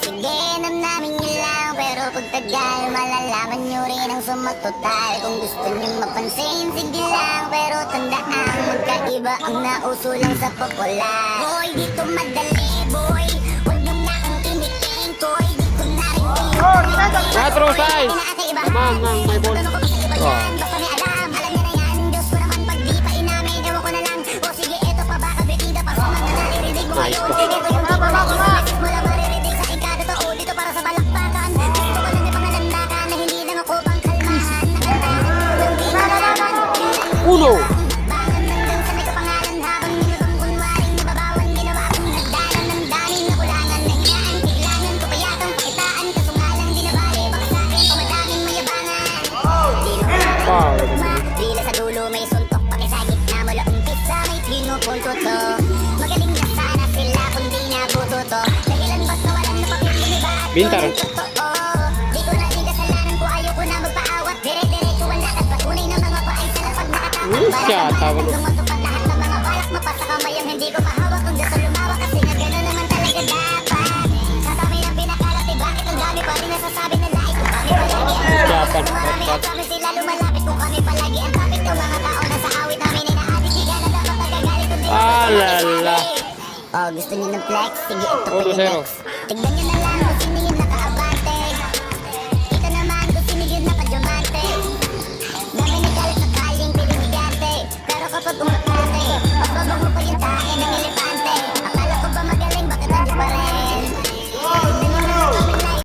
sige, namnamin nyo lang. Pero pag tagal, malalaman nyo rin ang sumatotal. Kung gusto nyo mapansin, sige lang. Pero tandaan, magkaiba ang nauso lang sa popular. Boy, dito madali, boy. Huwag nyo na ang kiniking, toy. Dito na rin kayo. Metro size. Ma'am, may ball. Basta may alam, alam nyo na yan. Diyos ko naman pag di pa inamin, ewan ko na lang. O sige, eto pa ba, kabitida pa sa mga naririnig mo Nice ngayon. po. Ito yung tipo na message mo lang maririnig sa ikada to. O dito para sa balakbakan. Gusto ko lang may pangalandakan na hindi lang ako pang kalmahan. Uno. Bangan hanggang sa may kapangalan habang nilutong kunwaring nababawan ginawa kong nagdalan ng daming nakulangan na hinaan. Kailangan ko pa yatang pakitaan kaso nga lang di nabali. Baka sa akin pamadaming mayabangan. Wow. Dila sa dulo may suntok pati sa gitna mula umpisa may pinupunto to. Magaling na sana sila kung di nabuto to. Dahilan ba't nawalan na papel lumiba at Bintar. walang totoo. Di ko na kasalanan ko ayoko na magpaawat. Dire-diretso ang lakas patunay ng mga paay sa lapag nakatapak. Siya, tawag. Tumutupad lahat ng mga balak mapasa kamay ang hindi ko mahawak. Kung gusto lumawak kasi nga gano'n naman talaga dapat. Sa dami ng pinakalat eh bakit ang dami pa rin nasasabi na lahat kung kami palagi ang Dapat. marami ang promise sila lumalapit kung kami palagi ang topic ng mga tao na sa awit namin ay naadik siya na dapat nagagalit kung di Ah, lala. Oh, gusto niyo ng flex? Sige, ito pa Uno, yung zero. next. Tignan niyo na